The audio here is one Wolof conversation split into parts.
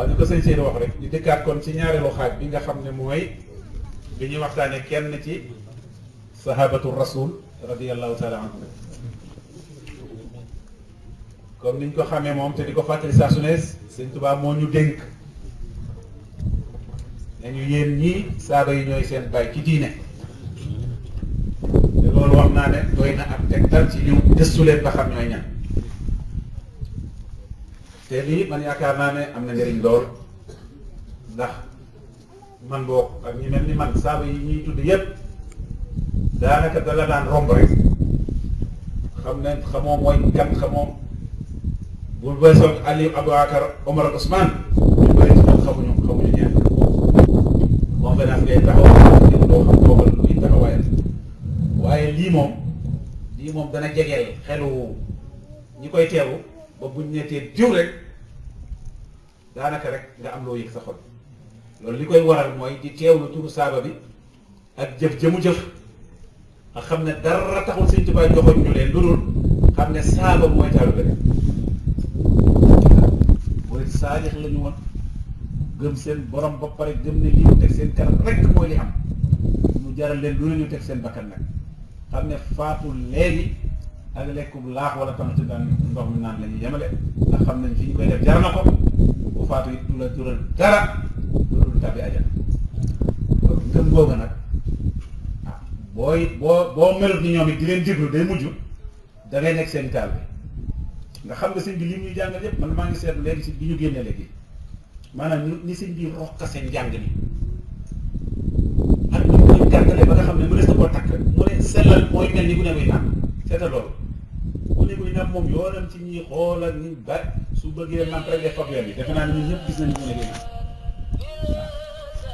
waaw ñu ko sëñ Seydou wax rek ñu dëkkaat kon ci ñaareelu xaaj bi nga xam ne mooy bi ñuy waxtaane kenn ci sahabatu rasul radiyallahu taala anhu comme niñ ko xamee moom te di ko fàttali saa su ne sëñ Tuubaa moo ñu dénk nañu yéen ñii saaba yi ñooy seen baay ci diine te loolu wax naa ne doy na ak tegtal ci ñu gëstu leen ba xam ñooy ñan te lii man yaakaar naa ne am na njëriñ lool ndax man boo ak ñu mel ni man saaba yi ñuy tudd yépp daanaka dala daan romb rek xam ne xamoo mooy kan xamoo bu weesoo Aliou Aboubacar Omar ak Ousmane ñu bëri ci ñoom xamuñu ñeent conférence ngay taxaw doo xam toogal luy taxawaayam waaye lii moom dana jegeel xelu ñi koy teewu ba buñ nettee diw rek daanaka rek nga am loo yëg sa xol loolu li koy waral mooy di teewlu turu saaba bi ak jëf jëmu jëf nga xam ne dara taxul Sëñ Tuubaa joxoñ ñu leen lu dul xam ne saaba mooy taalibe rek mooy saalix la ñu woon gëm seen borom ba pare gëm ne lii mu teg seen kanam rek mooy li am mu jaral leen lu ne ñu teg seen bakkan nag xam ne faatu léegi ak lekkum laax wala tamit daan ndox mi naan la ñuy yemale ndax xam nañ fi ñu koy def jar na ko bu faatu it du la jural dara lu dul tabi ajana kon ngëm googa nag ah boo melut ni ñoom it di leen déglu day mujj da ngay nekk seen taal bi nga xam nga sëñ bi li ñuy jàngal yépp man maa ngi seetlu léegi si bi ñu génnee léegi maanaam ni sëñ bi rokkase njàng ni ak ñu koy gàttalee ba nga xam ne mënees na koo takk mu ne sellal mooy mel ni bu ne muy naan seetal loolu bu ne muy naan moom yoonam ci ñuy xool ak ñu ba su bëggee namp rek def fab bi defe naa ne ñun ñëpp gis nañu mu ne ngay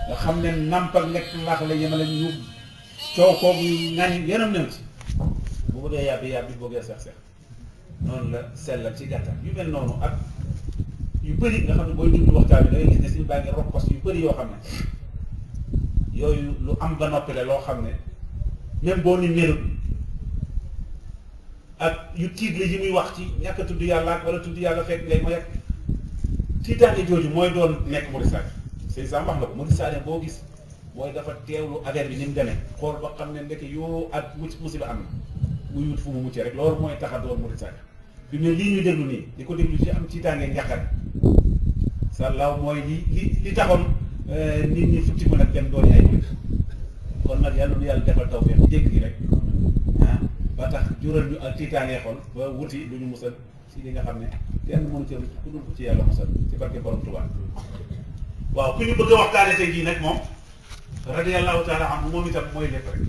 nga xam ne namp ak lekk laax la yemale ñu coow koog ngañ yenam new ci bu bëggee yàbbi bëggee seex noonu la sellal ci gàttal yu mel noonu ak yu bëri nga xam ne booy dund waxtaan bi da ngay gis ne suñu baa ngi rokkos yu bëri yoo xam ne yooyu lu am ba noppi la loo xam ne même boo ni melut ak yu tiitle yi muy wax ci ñàkk a tudd yàlla ak wala tudd yàlla fekk ngay mooy ak tiitaange jooju mooy doon nekk Murid Sadio sëñ Sam wax na ko Murid Sadio boo gis mooy dafa teewlu affaire bi ni mu demee xool ba xam ne ndeke yoo ak musiba am na muy wut fu mu muccee rek loolu mooy tax a doon Murid Sadio fi mu ne lii ñuy déglu nii di ko déglu ci am tiitaange njàqare sàllaaw mooy li taxoon nit ñi futti ko nag dem doon ay murid kon nag yàlla nu yàlla defal tawfeex jégg gi rek ah ba tax jural ñu ak tiitaangee xol ba wuti lu ñu musal si li nga xam ne kenn mënu ci ku dul ci yàlla musal ci barke borom Tuubaa waaw ku ñu bëgg a waxtaane tey jii nag moom radiyallahu taala anhu moom itam mooy lépp rek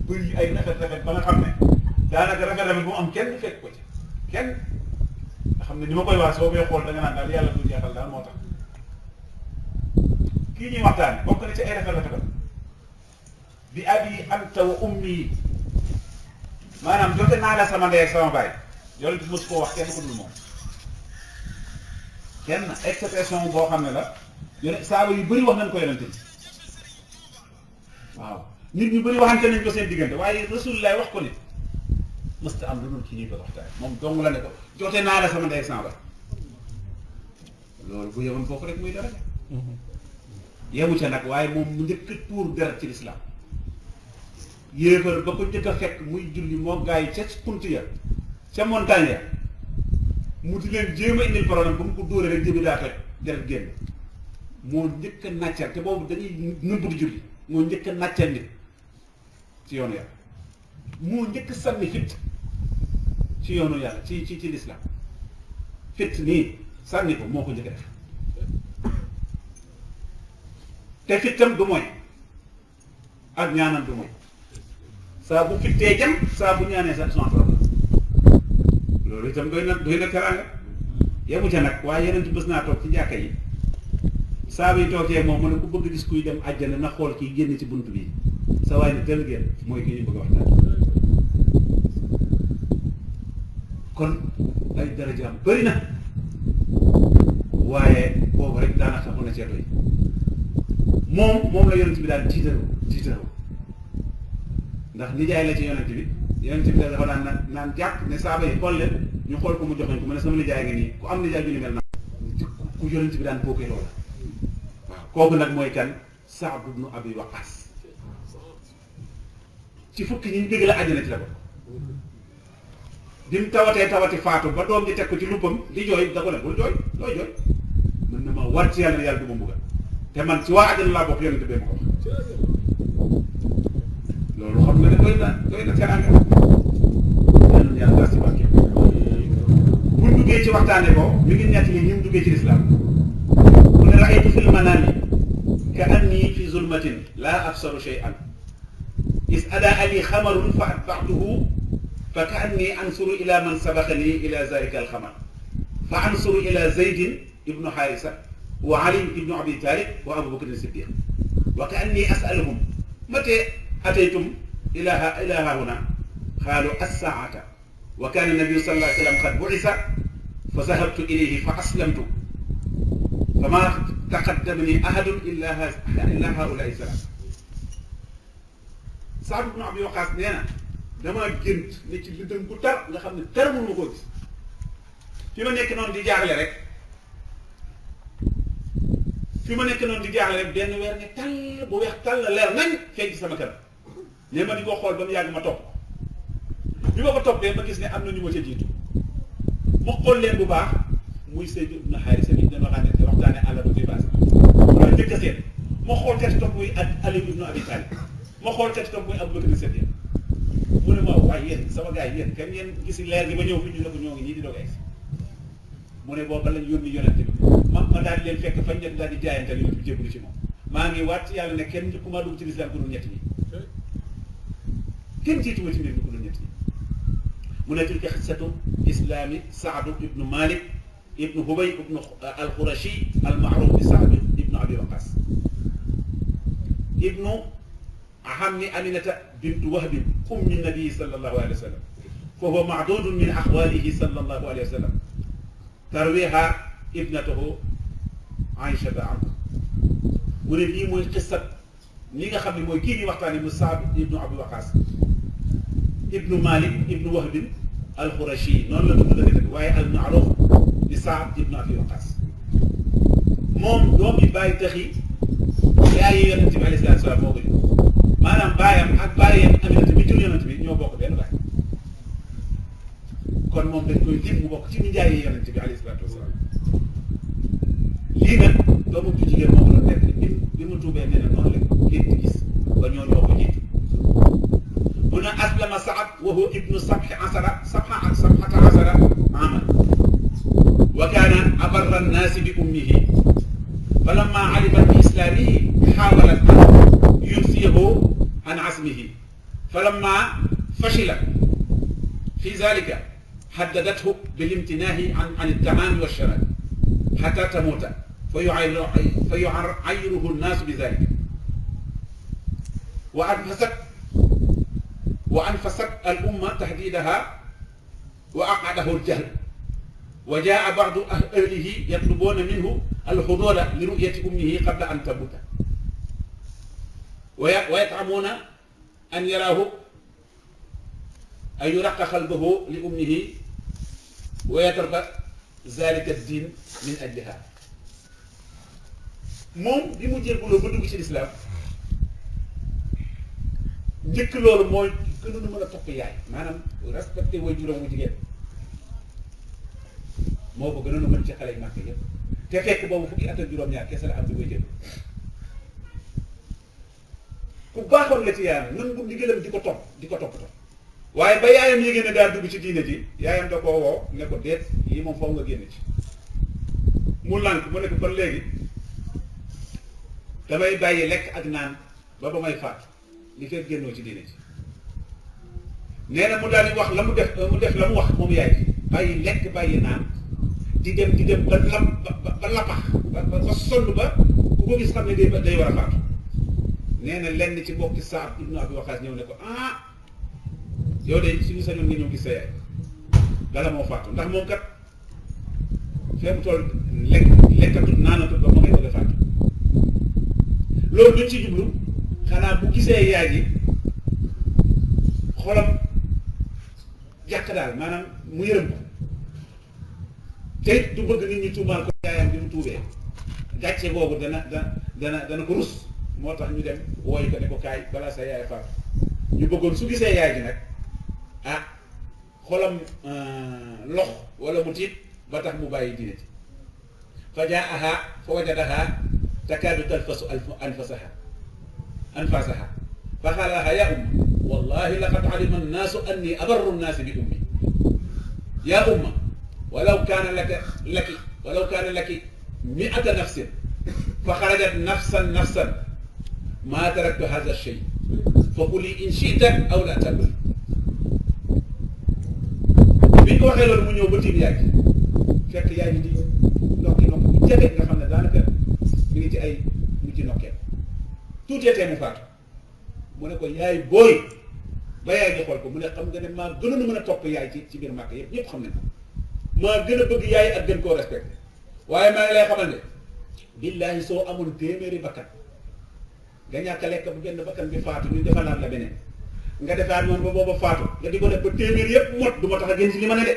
bëri ay rafet ba nga xam ne daanaka rafet bu am kenn fekk ko ci kenn nga xam ne ni ma koy wax soo koy xool da nga naan daal yàlla du jeexal daal moo tax kii ñuy waxtaane bokk na ci ay rafetam bi abi anta wa ummi maanaam jote naa la sama ndey ak sama baay yonent bi mos koo wax kenn ko dul moom kenn expression boo xam ne la yone saaba yu bëri wax nañ ko yonent bi waaw nit ñu bëri waxante nañ ko seen diggante waaye rasulullah wax ko nit mësta am lu dul ci ñuy ko waxtaan moom dong la ne ko jote naa la sama ndey ak sama baay loolu bu yemoon foofu rek muy dara yemu ca nag waaye moom mu njëkk a tuur deret ci lislaam yéefar ba ko njëkk a fekk muy julli moo gaa yi ca punt ya ca montagne ya mu di leen jéem a indil problème ba mu ko dóoree rek jëbi daa toj deret génn moo njëkk a nàccal te boobu dañuy nëbb di julli moo njëkk a nàccal nit ci yoonu yàlla moo njëkk a sànni fit ci yoonu yàlla ci lislaam fit nii sànni ko moo ko njëkk a def te fittam du mooy ak ñaanam du mooy saa bu fittee jam saa bu ñaanee sa son problème loolu itam doy na teraanga yemu ca nag waaye yeneen ci bés naa toog ci jàkka yi saa bi toogee moom mu ne ku bëgg gis kuy dem àjjana na xool kii génn ci bunt bi sa waay ni tëll génn mooy kii ñu bëgg a waxtaan kon ay darajaam bëri na waaye boobu rek daanaka mën na cee doy moom la yonent bi daal tiitaroo ndax nijaay la ci yonent bi dafa daan naan jàpp ne saaba yi xool leen ñu xool ko mu joxoñ ko mu ne sama nijaay nga nii ku am nijaay ju ni mel na ku yonent bi daan bookee loola waaw kooku nag mooy kan Saad ibnu Abi Waqaas ci fukki ñi ñu bëgg la àjjana ci la bokk bi mu tawati faatu ba doom ji teg ko ci luppam di jooy da ko ne bul jooy looy jooy mën na ma war ci yàlla du ma mbugal te man ci waa àjjana laa bokk yonent bee ma ko wax loolu xam nga ne doy na teraanga yàlla yàlla gas ci barke buñ duggee ci waxtaane ko mi ngi nekk li ñu duggee ci lislaam mu ne raaytu fil manaami ka anni fi zulmatin laa absaru shay'an is adaa li xamarun fa atba'tuhu fa ka anni ansuru ila man sabaqani ila zalika alxamar fa ansuru ila zaydin ibnu xaarisa wa ali ibnu abi talib wa abu bakrin siddiq wa ka anni asaluhum mate ataytum ila hahuna qaalu assaata wa kaana nabiyu sallallahu alayhi wa sallam qad bu'isa fa zahabtu ilayhi fa aslamtu fama taqaddamani ahadun illa haulaai salaam. Saad ibnu Abi Waqaas nee na damaa gént ne ci lëndëm bu tar nga xam ne tar mënu ma koo gis fi ma nekk noonu di jaaxle rek benn weer ne tàll bu weex tàll leer nañ feeñ ci sama kanam ne ma di ko xool ba mu yàgg ma topp bi ma ko toppee ma gis ne am na ñu ma ca jiitu ma xool leen bu baax muy Zayd ibn Haarisa bi dañ waxtaane àll ba baas waaye njëkk a seet ma xool kati topp muy Ali ibn Abi Talib ma xool kati topp muy Abu Bakr Siddiq mu ne ma waaye yéen sama gars yi yéen kenn ngeen gis leer gi ba ñëw fi ñu ne ko ñoo ngi ñii di doog egsi mu ne boobu lañ yónni yonente bi ma daal di leen fekk fañ leen daal di jaayante yonente bi jébbalu ci moom maa ngi waat yàlla ne kenn njëkku maa dugg ci lislaam ku dul ñett ñi kenn jiituma ci mbir mi ku dul ñett ñi mu ne tilka xissatu islaami Saadu ibnu Malik ibnu Hubay ibnu al-Qurashi al-ma'ruf bi Saad ibnu Abi Waqaas ibnu ahammi Aminata bintu Wahbin ummi nabi sallallahu alayhi wa sallam fa huwa ma'dudun min axwaalihi sallallahu alayhi wa sallam tarwiha ibnatahu Aïchata anhu mu ne lii mooy xissat li nga xam ne mooy kii ñuy waxtaane mu Saad ibnu Abi Waqaas ibnu Malik ibnu Wahbin al-Qurashi noonu la tudd dëgg waaye al-ma'ruf di Saad ibnu Abi Waqaas moom doom yi bàyyi taxi yaayi yonent bi alayhi salaatu salaam moo ko jur maanaam baayam ak baayam Aminata bi jur yonent bi ñoo bokk benn baay kon moom dañ koy lim mu bokk ci ñu njaayi yonent bi alayhi salaatu wasalaam lii nag doomu ju jigéen moo ko doon nekk bi mu tuubee nee na noonu la gént gis ba ñoo ko jiitu mu ne aslama Saad wa huwa ibnu sab'ata asara aaman wa kaana abarra annaasi bi ummihi falamma alimat bi islaamihi xaawalat an yunsiyahu an asmihi falamma fashila fi zalika haddadathu bilimtinaahi an altaami walsharaab xataa tamuuta fa yu'ayyiruhu nnaasu bi zalika wa anfasat al umma tahdiidaha wa aqadahu al-jahl wa jaa ba'du ahlihi yatlubuuna minhu al-huduula li ru'yati ummihi qabla an tamuuta wa yat'amuuna an yaraahu an yuraqqa qalbuhu li ummihi wa yatruka zaalika ad-diin min ajliha moom bi mu jégguloo ba dugg ci lislaam njëkk loolu mooy gënoon a mën a topp yaay maanaam respecté waajuram wu jigéen moo ko gënoon a mën ci xale yu màgg yëpp te fekk boobu fukki at ak juróom-ñaar kese la am di koy jël ku baaxoon la ci yaayam nangu ndigalam di ko toppatoo waaye ba yaayam yëgee ne daal dugg ci diine ji yaayam da koo woo ne ko déet yi moom foofu nga génn ci mu lànk mu ne ko kon léegi damay bàyyi lekk ak naan ba may faat li fekk génnoo ci diine ji nee na mu daal di wax la mu def la mu wax moom yaay ji bàyyi lekk bàyyi naan di dem ba lappax ba sonn ba ku ko gis xam ne day war a faatu nee na lenn ci mbokki Saad ibnu Abi Waqaas ñëw ne ko yow de suñu sañoon nga ñëw gis sa yaay bala moo faatu ndax moom kat fee mu toll lekkatut naanatut ba mu ngay bëgg a faatu loolu duñ ci jublu xanaa bu gisee yaay ji xolam jàkk daal maanaam mu yërëm ko te du bëgg nit ñi tuumaal ko yaayam bi mu tuubee gàcce boobu dana ko rus moo tax ñu dem wooy ko ne ko kaay balaa sa yaay faatu ñu bëggoon su gisee yaay ji nag ah xolam lox wala mu tiit ba tax mu bàyyi diine ji fa jaaha fa wajadaha takaadu talfasu anfasaha fa qaala laha ya umma wallahi laqad alima annaasu anni abarru nnaasi bi ummi ya umma walaw kaana laki mi'ata nafsin fa xarajat nafsan ma taraktu hadha shay fa kuli in shi'ta aw la takuli bi ñu ko waxee loolu mu ñëw ba tiim yaay ji fekk yaay ji di nokki bu jafe nga xam ne daanaka mi ngi ci ay mu ci nokkee tuuteetee mu faatu mu ne ko yaay booy ba yaay ji xool ko mu ne xam nga ne maa gënoon a mën a topp yaay ci biir màkk yëpp ñëpp xam ne ko maa gën a bëgg yaay ak gën koo respecté waaye maa ngi lay xamal ne billaahi soo amoon téeméeri bakkan nga ñàkk a lekk bu benn bakkan bi faatu ñu defalaat la beneen nga defaat noonu ba booba faatu nga di ko def ba téeméer yëpp mot du ma tax a génn ci li ma ne de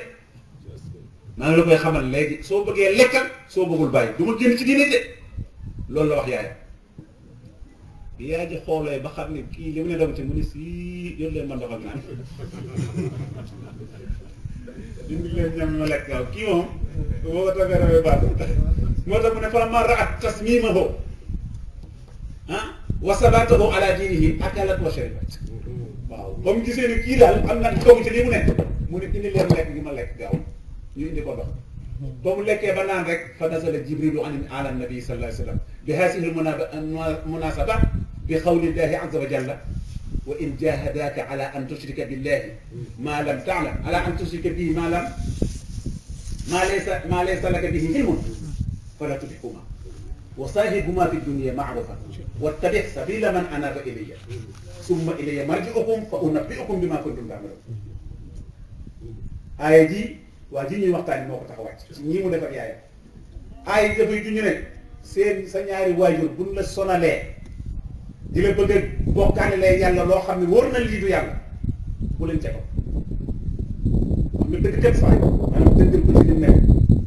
maa ngi la koy xamal léegi soo bëggee lekkal soo bëggul bàyyi du ma génn ci diine de loolu la wax yaayam bi yaay ji xoolee ba xam ne kii li mu ne doom ci mu ne sii yóbbu leen ma ndox ak naan dindi leen ñam ma lekk waaw kii moom boo ko toogee rawee baatu moo tax mu ne falammaa ra'at tasmiimahu wa sabaatahu ala diinihi akalat wa sharibat waaw comme gisee ne kii daal am na toog ci li mu ne mu ne indi leen lekk gi ma lekk gaaw ñu indi ko ndox ba mu lekkee ba naan rek fa nazala jibrilu ala nabi sallallahu alayhi wa sallam bi haasihi munasaba bi qawlillahi azza wa jalla wa in jahadaka ala an tushrika billahi ma lam ta'lam ala an tushrika bihi ma laysa laka bihi ilmun fala tuti'huma wa sahibhuma fi dunya ma'rufan wattabi' sabila man anaba ilayya summa ilayya marji'ukum fa unabbi'ukum bima kuntum ta'malun aaya ji waa ji ñuy waxtaani moo ko tax a wàcc ñii mu def ak yaayam aaya ji dafay juñu ne seen sa ñaari waajur buñ la sonalee di la bëgg a bokkaale lay yàlla loo xam ne wóor na lii du yàlla bu leen ca ko xam nga dëgg kat saay maanaam dëggal ko ci li mu nekk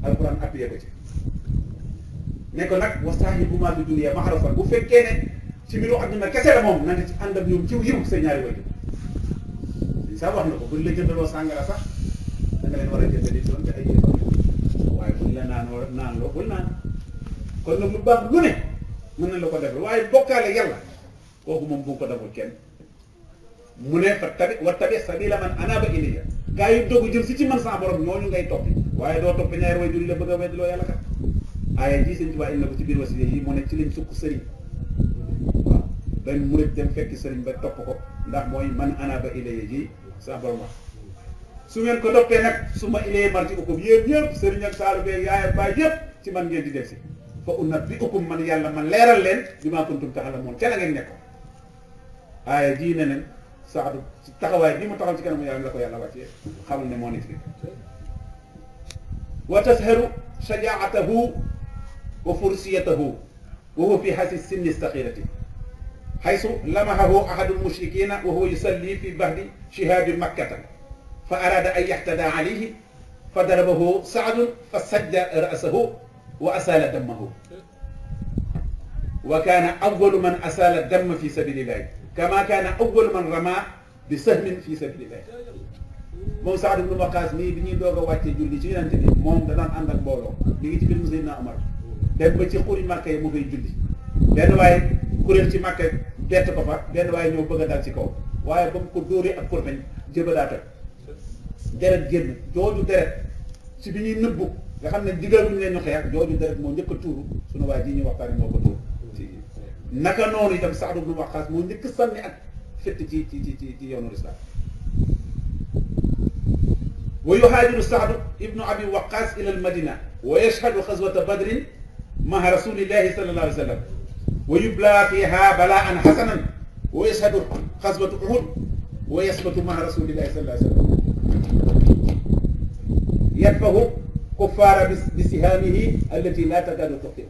alquran appuyé ko ci ne ko nag wa saahibuhumaa fi dunya ma'rufan bu fekkee ne ci mbiru àdduna kese la moom na nga ci ànd ak ñoom ci yiw sa ñaari waajur sax wax na ko buñ la jëndaloo sàngara sax da nga leen war a jëndali doon te ay yéefar waaye buñ la naan loo bul naan kon nag lu baax lu ne mën nañ la ko defal waaye bokkaale yàlla kooku moom bu ko deful kenn mu ne wattabi' sabila man anaba ilayya gaa yi dogu jëm si ci man sa borom ñooñu ngay toppi waaye doo topp ñaari waajur yi la bëgg a weddiloo yàlla kat aaya ji sëñ Tuubaa indi na ko ci biir wasiya yi mu ne ci lañ sukk sëriñ waaw benn murit dem fekki sëriñ ba topp ko ndax mooy man anaba ilayya ji sa borom wax su ngeen ko toppee nag su ma ilayya marji'ukum yéen ñëpp sëriñ ak taalibe yaay baay yëpp ci man ngeen di def si fa unabbi'ukum man yàlla man leeral leen bimaa kuntum ta'lamuun ca la ngeen nekkoon aaya ji ne nen Saadu ci taxawaay bi mu taxaw ci kanamu yàlla la ko yàlla wàccee xamal ne moo nekk fi wa tasharu shajaa'atahu wa fursiyatahu wa huwa fi hasi sinni saxirati haysu lamahahu ahadul mushrikiina wa huwa yusalli fi bahdi shihaabi makkata fa araada an yaxtada alayhi fa darabahu Saadun fa sajja ra'sahu wa asaala dammahu wa kaana awwalu man asaala damma fi sabilillahi kama kaana awwalu man rama bi sahmin fi sabilillahi moom Saad ibn Waqaas nii bi ñuy doog a wàccee julli ci Yonent bi moom da daan ànd ak mbooloo mi ngi ci biir Seydina Omar dem ba ci xuri Màkka yi mu fay julli benn waaye kuréel ci Màkka bett ko fa benn waaye ñëw bëgg a dal ci kaw waaye ba mu ko dóoree ak kurpeñ jëba daa toj deret génn jooju deret ci bi ñuy nëbbu nga xam ne digaluñu leen ñu xeex jooju deret moo njëkk a tuuru sunu waa ji ñuy waxtaan moo ko tuuru naka noonu itam Saad ibn Waqaas moo njëkk sànni ak fett ci yoonu lislaam wa yuhaajiru Saad ibnu Abi Waqaas ila al Madina wa yashhadu xazwata badrin ma'a rasulillahi sallallahu alayhi wa sallam wa yubla fiha balaan hasanan wa yashhadu xazwata Uhud wa yasbatu ma'a rasulillahi sallallahu alayhi wa sallam yadfahu kuffaara bi sihaamihi allati la takaadu tuqti'u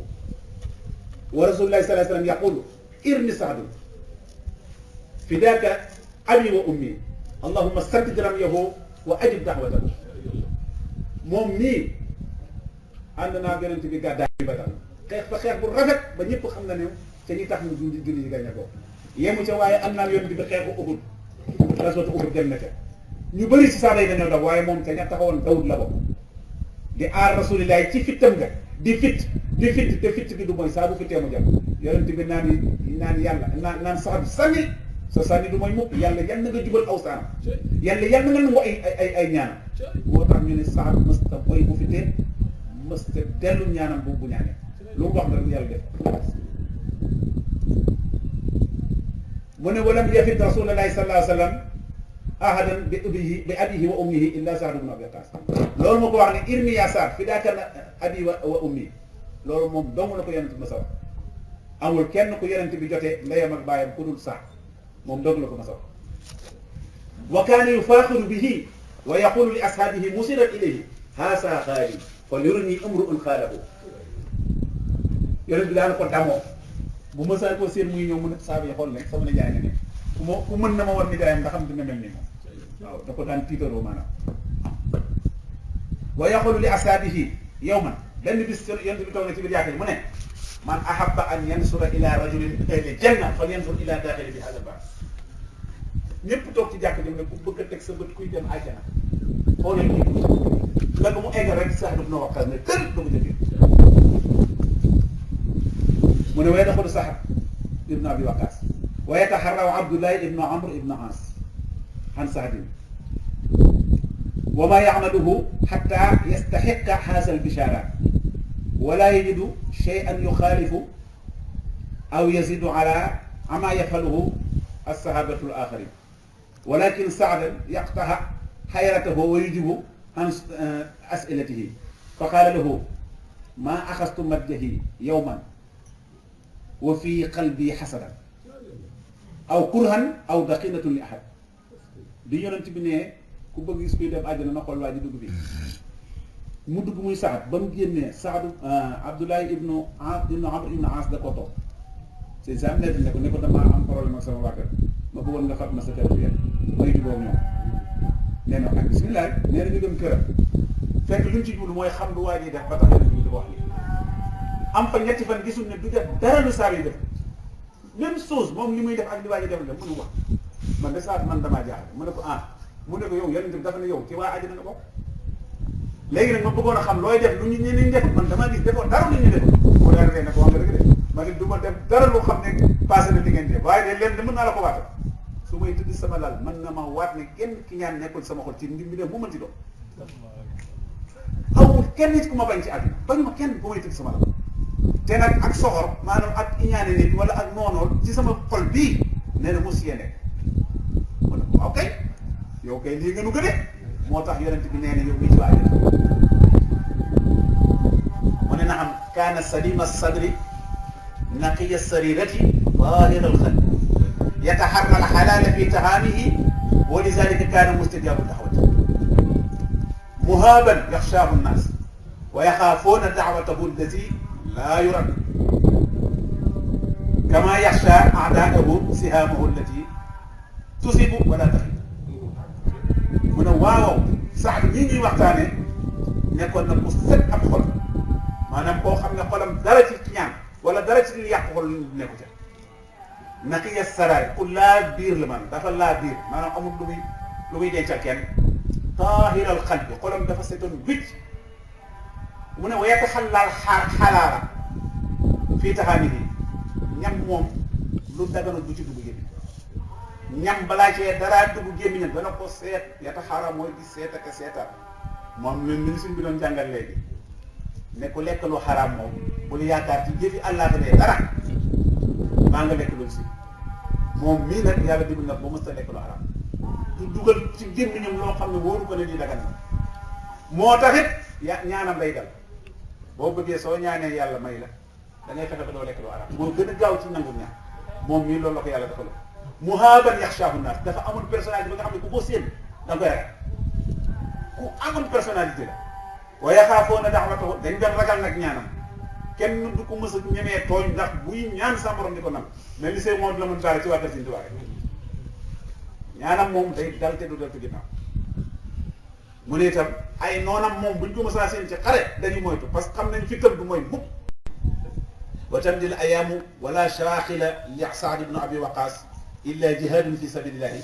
wa rasulullahi sallallahu alayhi wa sallam yaqulu irmi Saadun fidaaka abi wa ummi allahumma saddid ramyahu wa ajib da'watahu moom nii ànd naa yonent bi gàddaay bi Badar xeex fa xeex bu rafet ba ñëpp xam na ne ca ñi tax mu julli yi gañe ko yemu ca waaye ànd naa yonent bi xeexu Uhud gaswatu Uhud dem na ca ñu bëri si saaba yi dañoo daw waaye moom ca ña taxawoon dawut la ko di aar rasulillahi ci fittam nga di fit te fitt bi du mooy saa bu fittee mu jàpp yonent bi naan yàlla naan sax bi sànni sa sànni du mooy mukk yàlla yal na nga jubal aw saanam yàlla yal na nga nangu ay ñaanam moo tax ñu ne sax mësta boy bu fittee mësta dellu ñaanam bu ñaanee lu mu wax nga rek yàlla def mu ne walam yafit rasulullahi sallallahu alayhi wa sallam ahadan bi abihi wa ummihi illa Saad ibn Abi Waqqas loolu moo ko wax ne irmi ya Saad fidaaka abi wa ummi loolu moom dong la ko yonent bi ma saw amul kenn ku yonent bi jotee ndeyam ak baayam ku dul Saad moom dong la ko ma saw wa kaana yufaaxiru bihi wa yaqulu li ashaabihi musiran ilayhi haasa xaali fa yurni imru'un xaalahu yonent bi daana ko damoo bu ma saa ko seen muy ñëw mu ne saaba yi xool ne sama nijaay nga ne ku mën na ma war nijaayam nga xam dina mel ni moom waaw da ko daan tiitaroo maanaam wa yaqulu li ashaabihi yawman benn bis yonent bi toog na ci biir jàkka ji mu ne man ahabba an yansura ila rajulin bi ahli janna fal yansur ila daaxili bi hada baab ñëpp toog ci jàkka ji mu ne ku bëgg a teg sa bët kuy dem àjjana xoolal kii nga mu eggal rek sax daf na waxtaan ne tël dugg ca biir mu ne way daxulu Saad ibn Abi Waqqas wa yataharraw Abdullahi ibnu Amr ibnu As an Saadin wa ma ya'maluhu hatta yastahiqqa haza al-bisharat wa la yajidu shay'an yukhalifu aw yazidu ala ma yaf'aluhu as-sahabatu al-akharin walakin Sa'dan yaqta'a hayratahu wa yujibu an as'ilatihi fa qala lahu ma akhadhtu madjahi yawman wa fi qalbi hasadan aw kurhan aw daqinatun li ahad di yonent bi ne ku bëgg gis kuy dem àjjana na xool waa ji dugg bi mu dugg muy Saad ba mu génnee Saad Abdullahi ibnu Amr ibnu As da ko toog c'est ça ne ko damaa am problème ak sama waa kër ma bëggoon nga fat ma sa kër bi may jubóog ñoom nee na ak bismillah nee na ñu dem këram fekk lu ñu ci jublu mooy xam lu waa ji def ba tax yonent bi di ko wax lii am fa ñetti fan gisul ne du def dara lu Saad yi def même chose moom li muy def ak li waa ji def la mënu wax man de Saad man damaa jaaxle mu ne ko mu ne ko yow yonent bi dafa ne yow ci waa àjjana nga bokk léegi nag ma bëggoon a xam looy def lu ñu ñeneen def man damaa gis defoo dara lu ñu def mu daal ne ko wax nga dëgg de ma ne du ma def dara loo xam ne passé na li ngeen def waaye de leen de mën naa la ko waatal su may tëdd sama lal mën na ma waat ne kenn ki ñaan nekkul sama xol ci ndim bi def bu mën ci doon awul kenn nit ku ma bañ ci àdduna bañu ma kenn bu may tëdd sama lal te nag ak soxor maanaam ak iñaane nit wala ak noonool ci sama xol bii nee na mos yee nekk ma ne ko waaw kay yow kay lii nga nu gëne moo tax yonent bi nee na yow mii ci waa àjjana mu ne na am kaana salima sadri naqiya sarirati zahira alxalbi yataharra alxalaala fi tahaamihi wa lidalika kaana mustajabu da'wati muhaaban yaxshaahu nnaas wa yaxaafuuna da'watahu allati laa yurad kama yaxsha a'daa'ahu sihaamahu allati tusibu wala taxib mu ne waaw Saad ñii ñuy waxtaane nekkoon na ku set ab xol maanaam koo xam ne xolam dara ci ñaan wala dara ci li yàq xol nekku ca naqiya saraar ku laa biir la man dafa laa biir maanaam amul lu muy dencal kenn taahiral qalbi xolam dafa setoon wicc mu ne wa yataxallal xalaala fii taxaanihi ñam moom lu daganu du ci dugg gémmiñ ñam balaa cee dara dugg gémmiñam dana ko seet yataxara mooy di seet ak seetaat moom ñun ñu suñ bi doon jàngal léegi ne ku lekk lu xaraam moom bul yaakaar ci jëfi àllaaxira dara maa nga lekk loolu si moom mii nag yàlla digul nag ba mës ta lekk lu xaraam du dugal ci gémmiñam loo xam ne wóoru ko ne di dagan na moo taxit ñaanam lay dal boo bëggee soo ñaanee yàlla may la da ngay fexe ba doo lekk lu xaraam moo gën a gaaw ci nangu ñaan moom mii loolu la ko yàlla dafa la muhaaban yaxshaahu naas dafa amul personnalité ba nga xam ne ku ko séen da nga koy ragal ku amul personnalité la wa yaxaafoona da'watahu dañ doon ragal nag ñaanam kenn du ko mës a ñemee tooñ ndax buy ñaan sa borom di ko nam mais li see moom la mun daal ci waa kër Sëriñ Tuubaa ñaanam moom day dal te du dal ci ginnaaw mu ne itam ay noonam moom buñ ko mësaa seen ci xare dañu moytu parce que xam nañ fi tëm du mooy mukk wa tamdil ayaamu wala shaaxila li Saad ibnu Abi Waqaas illa jihaadun fi sabilillahi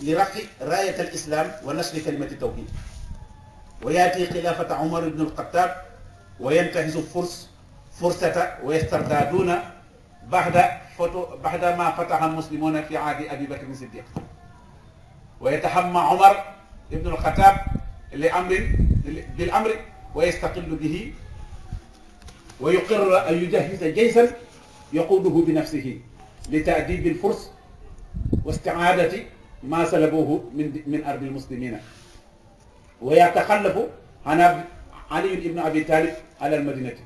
li raqi raayat al islam wa nasri kalimati tawhid wa yaati xilaafata Umar ibnu al-Xattaab wa yantahisu fursata wa yastardaaduuna baxda ma fataha almuslimuuna fi aadi Abi Bakrin Siddiq wa yatahamma Umar ibnu al-Xattaab bil amri wa yastaqillu bihi wa yuqirru an yujahhiza jaysan yaquuduhu bi nafsihi li ta'diibi al-furs wa isti'aadati ma salabuhu min ardi al-muslimiina wa yataxallafu an Ali ibn Abi Talib ala al-madinati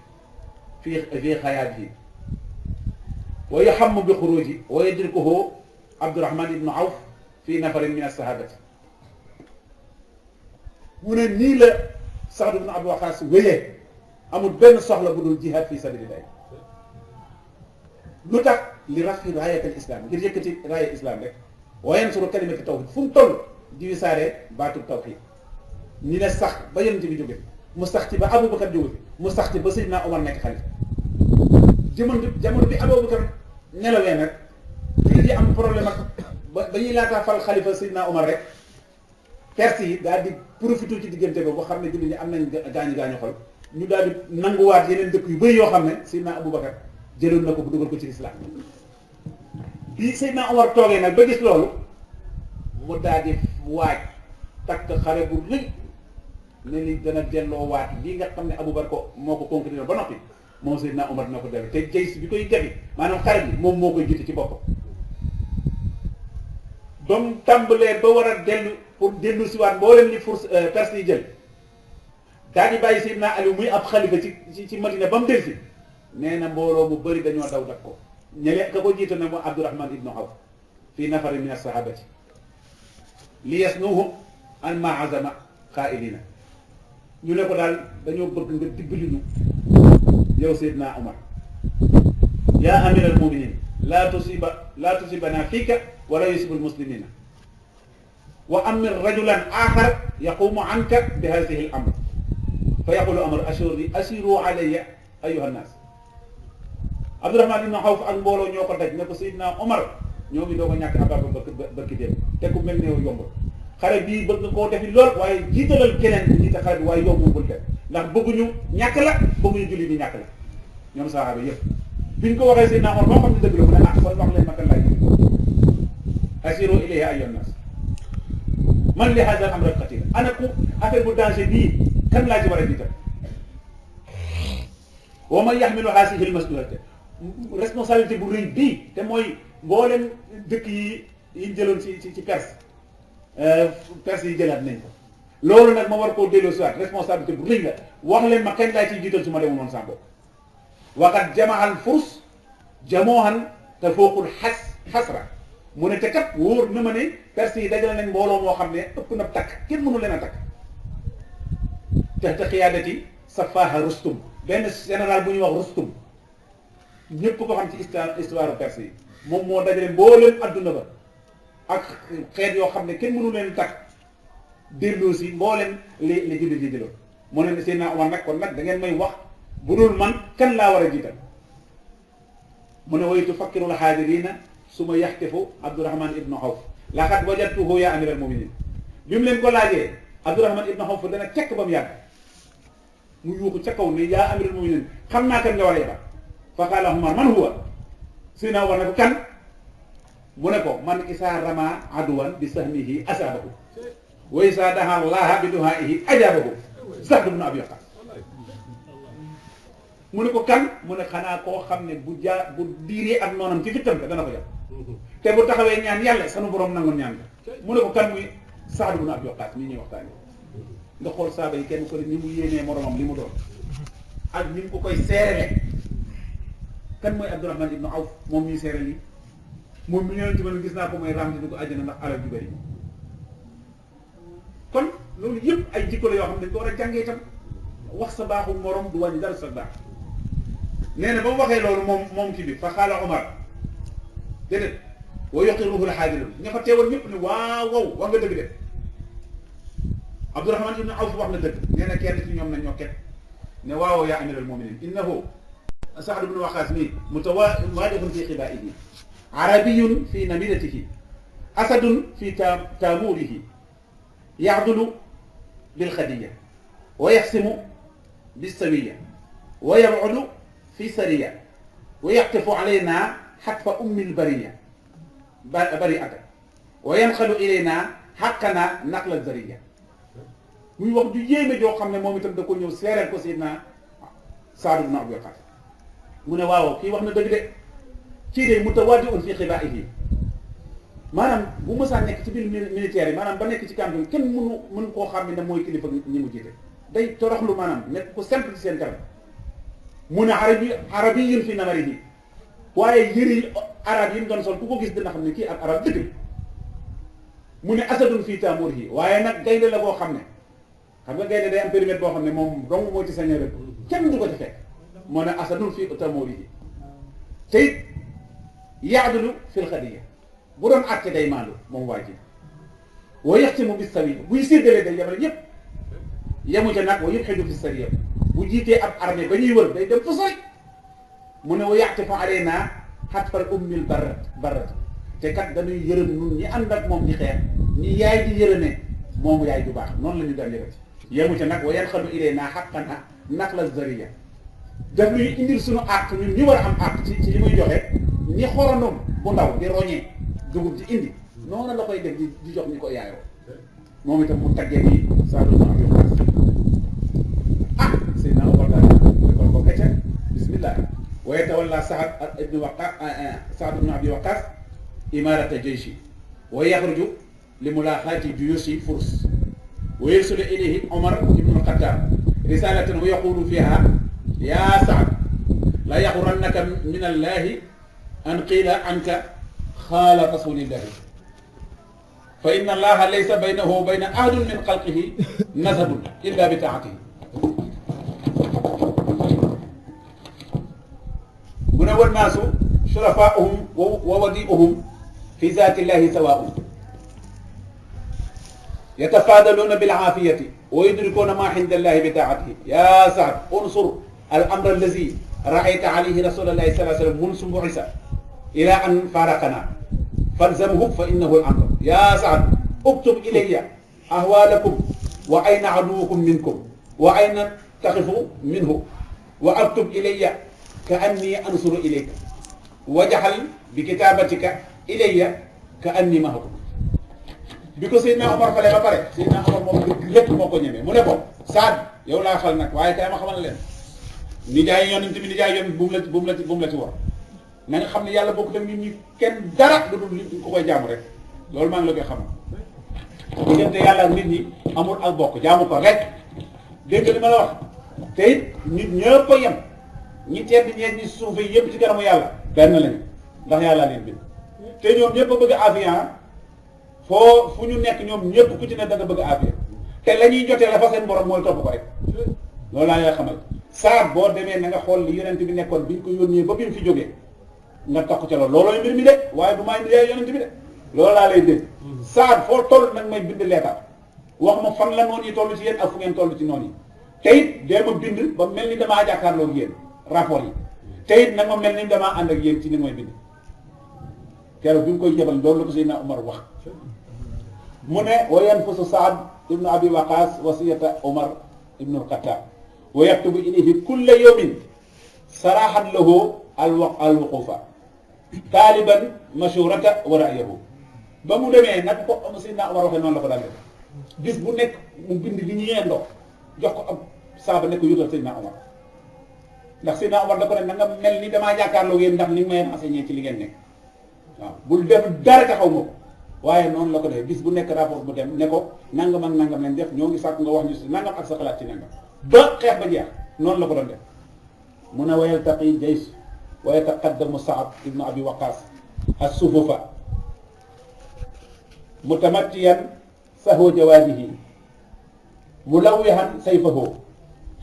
fi xayaatihi wa yuhammu bi xuruuji wa yadrikuhu Abdurahman ibn Awf fi nafarin min as-sahabati mu ne nii la Saad ibn Abi Waqaas wéyee amul benn soxla bu dul jihaad fi sabilillah lu tax li rafi raayatal islam ngir yëkkati raaya islam rek wa yansuru kalimati tawhid fu mu toll di wisaare baatu tawhid ñi ne sax ba yonent bi jóge mu sax ci ba Aboubacar jóge fi mu sax ci ba Seydina Omar nekk xalifa jamono bi Aboubacar nelawee nag jullit yi am problème ak ba ñuy laataa fal xalifa Seydina Omar rek Perse yi daal di profité ci diggante boobu xam ne jullit ñi am nañ gaañu xol ñu daal di nanguwaat yeneen dëkk yu bëri yoo xam ne Seydina Aboubacar jëloon na ko bu dugal ko ci islam bi Seydina Omar toogee nag ba gis loolu mu daal di waaj takk xare bu rëy ne li dana delloo waat lii nga xam ne Aboubacar moo ko conclure ba noppi moom Seydina Omar dina ko def te jays bi koy defi maanaam xare bi moom moo koy jiite ci boppam ba mu tàmbalee ba war a dellu pour dellu si waat mboolem li pour Perse yi jël daal di bàyyi Seydina Ali muy ab xalifa ci Madina ba mu del si nee na mbooloo mu bëri dañoo daw dak ko ñële ka ko jiite ne moo Abdurahman ibnu Awf fii nafarin min as-sahabati li yasnuhu an ma azama xaailina ñu ne ko daal dañoo bëgg nga dimbali ñu yow Seydina Omar yaa amir al muminin laa tusibana fiika wala yusibu al muslimina wa amir rajulan axar yaqumu anka bi hadihi al amr fa yaqulu Omar asiru alayya ayuha nnaas Abdurahman ibn Awf ak mbooloo ñoo ko daj ne ko Seydina Omar ñoo ngi doo ko ñàkk Ababacar barki dem te ku mel ne yow yombul xare bii bëgg koo defi lool waaye jiitalal keneen bu jiite xare bi waaye yombul bul def ndax bëgguñu ñàkk la bëgguñu julli di ñàkk la ñoom saxaaba yëpp biñ ko waxee Seydina Omar moo xam ne dëgg la mu ne ah kon wax leen ma kan laay jiital asiru ilayha ayyuhan nas man li hada al amr al khatir ana ku affaire bu danger bii kan laa ci war a jiital wa man yaxmilu haasihi al mas'uliyata responsabilité bu rëy bii te mooy mboolem dëkk yi jëloon ci Perse yi jëlaat nañ ko loolu nag ma war koo delloo si waat responsabilité bu rëy la wax leen ma kañ laa ciy jiital su ma demoon noonu sàmbo waqad jamaal furs jamoohan te fookul xasra mu ne te kat wóor na ma ne Perse yi dajale nañ mbooloo moo xam ne ëpp na takk kenn mënu leen a takk te xiyaadati Safaha Rustum benn général bu ñuy wax Rustum ñëpp ko xam ci histoire Perse yi moom moo dajale mbooleem adduna ba ak xeet yoo xam ne kenn mënu leen takk delloo si mbooleem li jullit yi jëloon mu ne Seydina Omar nag kon nag da ngeen may wax bu dul man kan laa war a jiital mu ne waytu fakkiru la xaadirina su ma yaxtifu Abdurahman ibnu Awf laqad wajadtuhu ya amir al muminin bi mu leen ko laajee Abdurahman ibnu Awf dana cekk ba mu yàgg mu yuuxu ca kaw ne yaa amir al muminin xam naa kan nga war a yebal fa qaala Umar man huwa Seydina Omar ne ko kan mu ne ko man isaa rama aduwan bi sahmihi asaabahu wa isaa daha allaha bi duhaihi ajaabahu Saad ibn Abi Waqqas mu ne ko kan mu ne xanaa koo xam ne bu diiree ak noonam ci fittam ka dana ko jàpp te bu taxawee ñaan yàlla sanu borom nangoon ñaan ka mu ne ko kan muy Saad ibn Abi Waqqas mii ñuy waxtaane nga xool saaba yi kenn ko ni mu yéenee moromam li mu doon ak ni mu ko koy seerele kan mooy Abdurahman ibnu Awf moom ñuy seere lii moom mi ñëwoon ci man gis naa ko mooy raam di ko àjjana ndax alal ju bëri kon loolu yëpp ay jikko la yoo xam ne dañ ko war a jàngee itam wax sa baaxu morom du wàññi dara sa baax nee na ba mu waxee loolu moom kii bi fa xaala Omar déedéet wa yuqiruhu al-haadirun ña fa teewal ñëpp ne waaw wow wax nga dëgg de Abdurahman ibn Awf wax na dëgg nee na kenn ci ñoom na ñoo ket ne waaw yaa amiral muminin innahu Saad ibn Waqaas nii mutawaadihun fi xibaa'ihi arabiyun fi namidatihi asadun fi taamuurihi yaxdulu bilxadiya wa yaxsimu bisawiya wa yabcudu fi sariya wa yaxtifu alayna xatfa ummi lbariya bariata wa yanqalu ilayna xaqana naqla zariya muy wax du yéeme joo xam ne moom itam da ko ñëw seereel ko Seydina Saad ibn Abi Waqaas mu ne waaw kii wax na dëgg de kii de mutawaddi'un fi xibaa'ihi maanaam bu mësaa nekk ci biir militaire yi maanaam ba nekk ci camp yi kenn mënu koo xam ne mooy kilifa ñi mu jiite day toroxlu maanaam nekk ko simple ci seen kanam mu ne arabiyyun fi namarihi waaye yëri arab yi mu doon sol ku ko gis dina xam ne kii ak arab dëgg mu ne asadun fi taamurihi waaye nag gaynde la boo xam ne xam nga gaynde day am périmètre boo xam ne moom dong moo ci sañee rek kenn du ko ci fekk moo ne asadun fi taamurihi te it yaadulu fil xadiya bu doon àtte day maandu moom waa ji wa yaxtimu bis sawiya buy séddale day yemale ñëpp yemu ca nag wa yubxidu fi sariya bu jiitee ab armée ba ñuy wër day dem fa sooy mu ne wa yaxtifu alayna xatfal ummil barrat te kat dañuy yërëm nun ñi ànd ak moom ñi xeex ñi yaay di yërëmee moom yaay du baax noonu la ñu daan yërëti yemu ca nag wa yanxalu ilayna xaqana naqla zariya daf ñuy indil suñu àq ñun ñi war a am àq ci li muy joxe ñi xorandum bu ndaw di roñee dugub di indi noonu la koy def di jox ñi ko yaayoo moom itam mu taggee nii Saad ibn Abi Waqaas ah Seydina Omar daal kon ko gacca bismillah wa yatawalla Saad ibn Abi Waqaas imarata jayshi wa yaxruju li mulaaxaati juyuushi furs wa yursilu ilayhi Omar ibn al-Khattab risalatan wa yaqulu fiha ya Saad la yaxurannaka min allahi an qiila anka xaala rasulillahi fa inna allaha laysa baynahu wa bayna ahadin min xalqihi nasabun illa bi taatihi mu ne wan naasu shurafaahum wa wadiuhum fi zaati llahi sawaun yatafaadaluuna bil aafiyati wa yudrikuuna maa inda allahi bi taatihi ya Saad unsur al amra allazi raayta alayhi rasulallahi sallallahu alayhi wa sallam munsu buisa ila an faraqana falzamhu fa innahu al-amr ya Saad uktub ilayya ahwalakum wa ayna aduwukum minkum wa ayna taqifu minhu wa aktub ilayya ka anni ansuru ilayka waj'al bi kitabatika ilayya ka anni mahakum bi ko Seydina Omar fale ba pare Seydina Omar moom lépp moo ko ñemee mu ne ko Saad yow laa fal nag waaye kay ma xamal leen nijaay yonent bi nijaay yonent bu mu la ci war na nga xam ne yàlla bokk tamit nit ñi kenn dara du dul li ko koy jaamu rek loolu maa ngi la koy xamal diggante yàlla ak nit ñi amul ak bokk jaamu ko rek dégg nga li ma la wax te it nit ñëpp a yem ñi tedd ñeeg ñi suufe yëpp ci kanamu yàlla benn lañu ndax yàlla leen bind te ñoom ñëpp a bëgg avion fu ñu nekk ñoom ñëpp ku ci ne da nga bëgg avion te la ñuy jotee la fa seen borom mooy topp ko rek loolu laa lay xamal Saad boo demee na nga xool li yonent bi nekkoon bi ñu ko yónnee ba bi mu fi jógee nga takku ca loolu loolooy mbir mi de waaye du maa indi yaay yonent bi de loolu laa lay dégg Saad foo toll nag may bind leetar wax ma fan la noonu yi toll ci yéen ak fu ngeen toll ci noonu yi te it dee ma bind ba mel ni damaa jàkkaarloo ak yéen rapport yi te it nag ma mel ni damaa ànd ak yéen ci ni mooy bind keroog bi mu koy jabal loolu la ko Seydina Omar wax mu ne wa yanfusu Saad ibnu Abi Waqaas wasiyata Omar ibnu al-Khattab wa yaktubu ilayhi kulla yawmin sarahan lahu al-wuqufa taaliban mashurata wa ra'yahu ba mu demee nag ko Seydina Omar waxee noonu la ko daan def bis bu nekk mu bind li ñu yendoo jox ko ab saaba ne ko yutal Seydina Omar ndax Seydina Omar da ko ne na nga mel ni damaa jàkkaarloo yéen ndax ni nga may enseigné ci li ngeen nekk waaw bul def dara taxaw ma ko waaye noonu la ko defee bis bu nekk rapport bu dem ne ko nangam ak nangam lañ def ñoo ngi sàkk nga wax ñu si nangam ak sa xalaat ci nangam ba xeex ba jeex noonu la ko doon def mu ne wa yaltaqi jaysh wa yataqaddamu Saad ibnu Abi Waqaas as-sufufa mutamattiyan sahwa jawaadihi mulawwihan sayfahu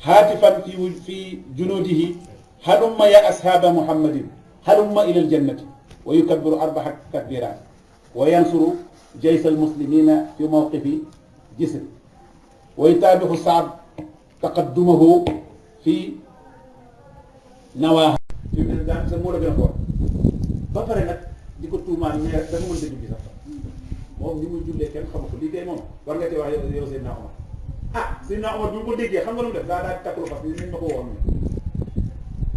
haatifan fi junuudihi halumma ya ashaaba muhammadin halumma ila aljannati wa yukabbiru arba'a takbiraat wa yansuru jaysh almuslimina fi mawqifi jisr ويتابع سعد تقدمه في نواه في دان sa moo la gën a xool ba pare nag di ko tuumaal mais dafa mën a julli sax moom ni muy jullee kenn xamu ko lii kay moom war nga ci wax yow Seydina Omar ah Seydina Omar bi mu ko déggee xam nga lu mu def daa daal di takku parce que nañ ma ko waxoon ne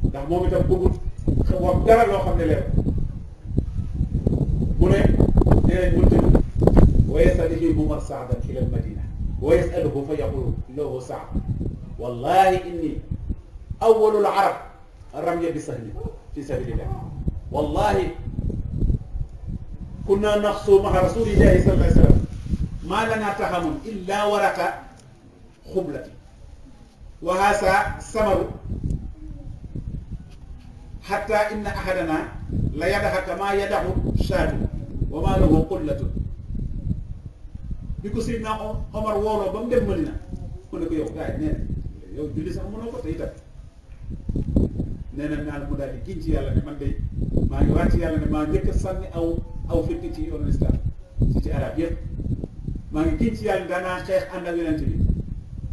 ndax moom itam bëggul wax dara loo xam ne leer mu ne nee nañ mun tëdd wa yas'aluhu Umar Sa'dan ila al-Madina wa yas'aluhu fa yaqulu lahu Sa'd wallahi inni awwalul arab ramya bi sahmi fi sabilillah wallahi kunna nakhsu ma'a rasulillahi sallallahu alayhi wasallam ma lana tahamun illa waraqa khublati wa hasa samaru hatta inna ahadana la yadaha kama yadahu shatu wa ma lahu qullatun bi ko Seydina Omar wooloo ba mu dem Madina mu ne ko yow gars yi nee na yow julli sax mënoo ko te itam nee na naan mu daal di giñ ci yàlla ne man de maa ngi wàcc yàlla ne maa njëkk a sànni aw fitti ci yoonu islam ci arab yëpp maa ngi giñ ci yàlla ne daanaa xeex ànd ak yonent bi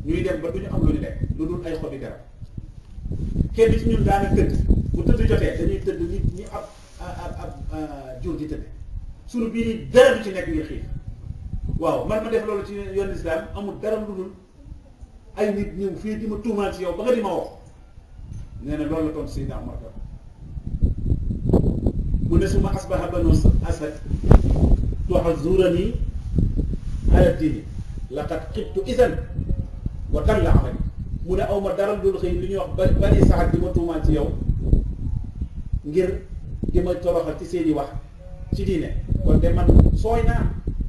ñuy dem ba du ñu am lu ñu lekk lu dul ay xobi garab kenn ci ñun daana tëdd bu tëdd jotee dañuy tëdd nit ñi ab jur di tëdd suñu biir yi dara du ci nekk ngir xiif waaw man ma def loolu ci yoonu islam amul dara lu dul ay nit ñëw fii di ma tuumaal ci yow ba nga di ma wax nee na loolu la tontu Seydina Omar mu ne suma asbaha banu asad tuhazurani ala diini laqad xibtu isan wa dalla amali mu ne aw ma dara dul xëy li ñuy wax bani saxat di ma tuumaal ci yow ngir di ma toroxal ci seeni wax ci diine kon de man sooy naa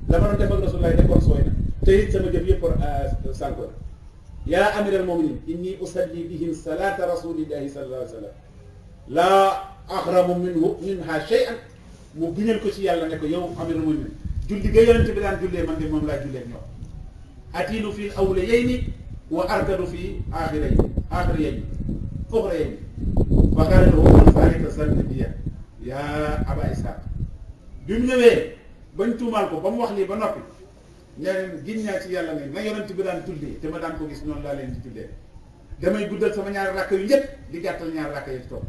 la ma doon def ak Rasulullah de kon sooy na te it sama jëf yëpp sànko yaa amiral muminin inni usalli bihim salata rasulillahi sallallahu alayhi wa sallam laa axramu minha shay'an mu giñal ko ci yàlla ne ko yow amiral muminin julli ga yonent bi daan jullee man de moom laa jullee ñoom atiinu fi awlayayni wa arkadu fi axirayni uxrayayni wa qaala lahu man zaalika zanni biya yaa aba ishaq bi mu ñëwee bañ tuumaal ko ba mu wax lii ba noppi nee leen giñ naa ci yàlla ne na yonent bi daan jullee te ma daan ko gis noonu laa leen di jullee damay guddal sama ñaari rakk yu njëkk di gàttal ñaari rakk yi ci toog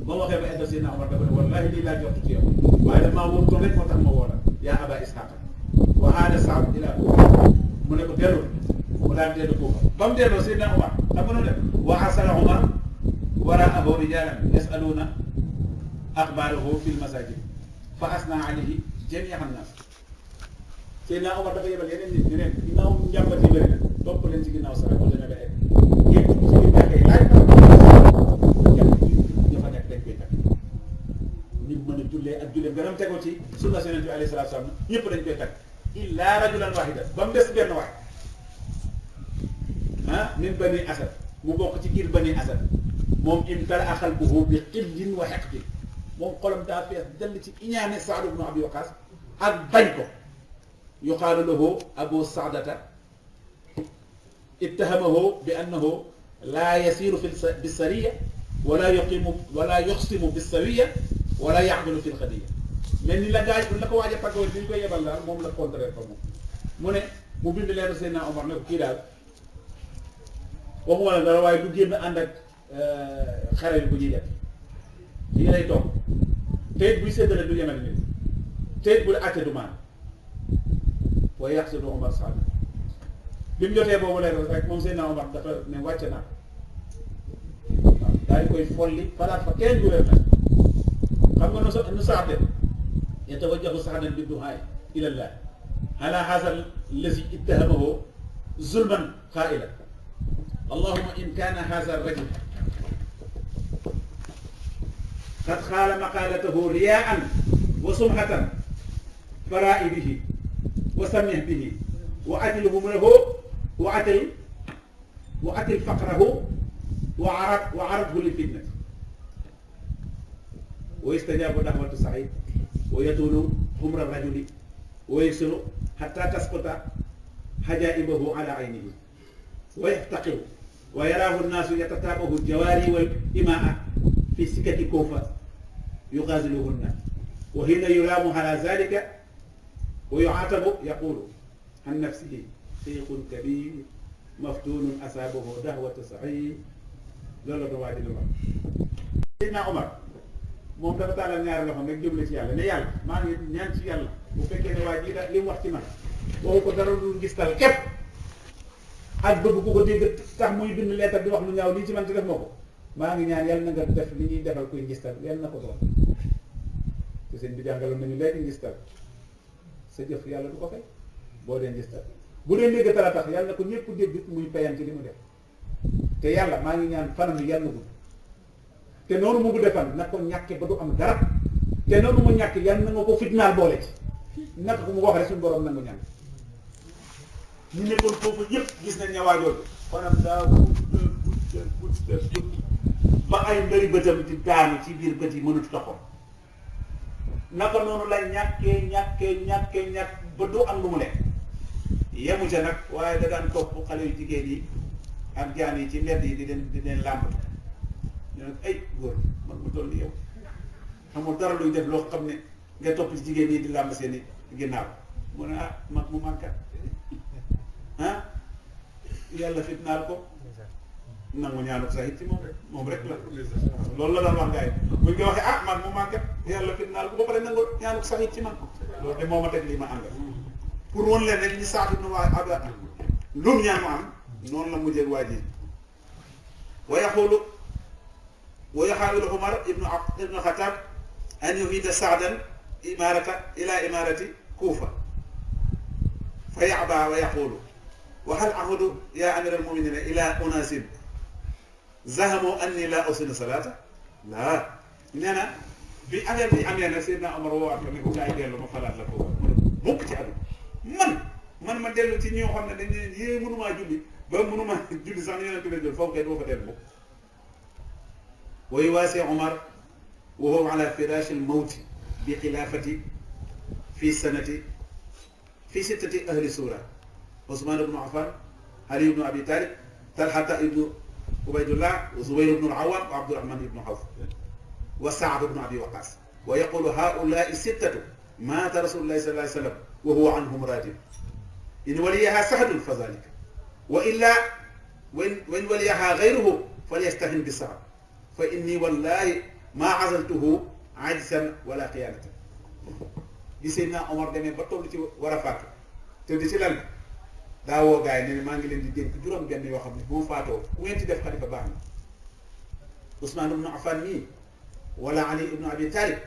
ba ma waxee ba edda Seydina Omar dafa ne wallahi lii laa jox ci yow waaye daf maa wóor rek moo tax ma woo la yaa aba ishaq wa aada Saad ila mu ne ko dellu mu daan dellu foofu ba mu delloo Seydina Omar xam nga noonu def wa arsala Omar waraahu rijaalan yasaluuna axbaarahu fi lmasajid fa asna alayhi jamia annaas Seydina Omar dafa yebal yeneen nit ñu ne ginnaaw njàmbat yi bëri na topp leen ci ginnaaw sax wala na ba egg yéen ci biir jàkkee laaj jàpp ña fa nekk dañ koy takk ñu mën a jullee ak jullee gënam tegoo ci sunna Yonent bi alayhi salaatu salaam ñëpp dañ koy takk illa rajulan wahida ba mu des benn waay min bani asad mu bokk ci giir bani asad moom imtala'a qalbuhu bi xiljin wa hiqdin moom xolam daa fees dell ci iñaane Saad ibn Abi Waqaas ak bañ ko yuqaalu lahu abu saadata ittahamahu bi annahu laa yasiru bi sariya wala yuqsimu bi sawiya wala yaxdilu fi lxadiya mais ni la gaaj la ko waaj a tàggoo bi ñu koy yebal daal moom la contraire ko moom mu ne mu bind leen Seydina Omar ne ko kii daal waxuma la dara waaye du génn ànd ak xare bi bu ñuy def lii lay toog te it buy séddale du yemal nit te it bu la àtte du maan waaye yàq si du Omar Sall bi mu jotee boobu leer rek moom Seydina Omar dafa ne wàcce naa waaw daal di koy folli falaat fa kenn gouverneur xam nga nu Saad def yatawajjahu Saadan bi duhaay ilallah ala haza allazi ittahamahu zulman qaa'ilan allahumma in kaana haza ar-rajul qad xaala maqaalatahu riyaa'an wa sum'atan faraa'i bihi wa samih bihi wa atilhu lahu wa atil faqrahu wa aradhu li fitnati wa yastajabu da'watu Sa'id wa yatulu humra rajuli wa yasiru hatta tasquta hajaibahu ala aynihi wa yaftaqiru wa yarahu an-nasu yatatabahu al-jawari wal ima'a fi sikati Kufa yuqaziluhunna wa hina yulamu ala dhalika wa yu'atabu yaqulu an nafsihi cheikhun kabir maftunun asaabahu dahwatu saxiih loolu la ko waa ji di wax. Seydina Omar moom dafa taalal ñaari loxo rek jëmle ci yàlla ne yàlla maa ngi ñaan ci yàlla bu fekkee ne waa ji da li mu wax ci man waxu ko dara lu ngistal képp ak bëgg ku ko dégg tax muy bind leetar di wax lu ñaaw lii ci man te def ma ko maa ngi ñaan yàlla na nga def li ñuy defal kuy ngistal yàlla na ko doon te sëñ bi jàngaloon nañu léegi ngistal sa jëf yàlla du ko fay boo dee ngistal bu dee dégg tara tax yàlla na ko ñëpp dégg muy payam ci li mu def te yàlla maa ngi ñaan fanam yi yàlla gudd te noonu mu guddee fan nag ko ñàkke ba du am dara te noonu mu ñàkk yàlla na nga ko fitnaal boole ci naka ko mu wax rek suñu borom nangu ñaan ñu nekkoon foofu ñëpp gis nañ ne waajooju fanam daa gudd ba ay mbëri bëtam di daanu ci biir bët yi mënut taxaw naka noonu la ñàkkee ba du am lu mu lekk yemu ca nag waaye da daan topp xale yu jigéen yi ak jaan yi ci mbedd yi di leen làmb ñu ne ay góor man mu toll ni yow xamul dara luy def loo xam ne nga topp ci jigéen yi di làmb seeni ginnaaw mu ne ah mag mu màggat ah yàlla fitnaal ko nangu ñaanu sax ci moom rek la loolu la daan wax gars yi buñ ko waxee ah mag mu màggat yàlla fitnaal ko ba pare nangu ñaanu sax ci man loolu de moo ma teg lii ma àndal pour woon leen rek ñu saatu nu waa aga lu mu ñaan mu am noonu la mujjee waa ji wa yaxulu wa yaxaawilu Umar ibnu Xattaab an yuhida Saadan ila imarati Kuufa fa yaba wa yaqulu wa hal ahudu ya amira almuminina ila unasin zahamu anni la usinu salata laa nee na bi affaire bi amee nag Seydina Omar woowaat ko ne ko gaa yi dellu ma falaat la ko mukk ci àdduna man ma dellu ci ñoo xam ne dañ ne yée mënumaa julli ba mënumaa julli sax ñu ne jël foofu kay doo fa dellu mukk wa yuwaasi Omar wa huwa ala firaashi al-mawti bi xilaafati fi sanati fi sittati ahli suura Usmaan ibnu Affaan Ali ibnu Abi Taalib Talhata ibnu Ubaydullah wa Zubayr ibnu al-Awwaam wa Abdurahmaan ibnu Awf wa Saad ibnu Abi Waqaas wa yaqulu haa'ulaa'i sittatu maata rasuulullaahi sallallaahu alayhi wa sallam wa huwa anhum raadin in waliyahaa Sa'dun fa zaalika wa illaa wa in waliyahaa ghayruhu falyastahin bi Sa'd fa inni wallaahi maa azaltuhu ajzan wala xiyaanatan bi Seydina Omar demee ba toll ci war a faatu te di ci lan daa woo gars yi ne maa ngi leen di dénk juróom benn yoo xam ne bu ma faatoo ku ngeen ci def xalifa baax na Usmaan ibnu Affaan mii wala Ali ibnu Abi Taalib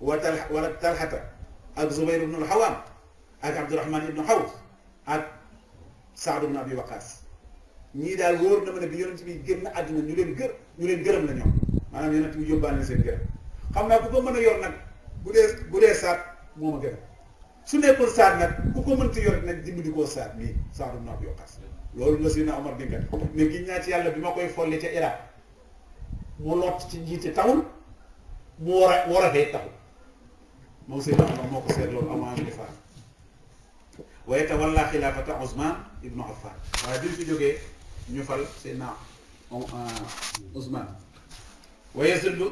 wala Talhata ak Zubayr ibnu al-Awaam ak Abdurahmaan ibnu Awf ak Saad ibnu Abi Waqaas ñii daal wóor na ma ne bi yonent bi génn àdduna ñu leen gërëm la ñoom maanaam yonent bi yóbbaale na seen gërëm xam naa ku ko mën a yor nag bu dee Saad moo ma gërëm su nekkul Saad nag ku ko mënti yor nag dimbali koo Saad mii Saad ibnu Abi Waqaas loolu la Seydina Omar dinkat mais gi ñaa ci yàlla bi ma koy folli ca Irak mu lott ci njiite taxul mu war a fee taxul moom Seydina Omar moo ko seet loolu avant di faat wa yatawalla xilaafata Usmaan ibnu Affaan waaye bi ñu fi jógee ñu fal Seydina Usmaan wa yazillu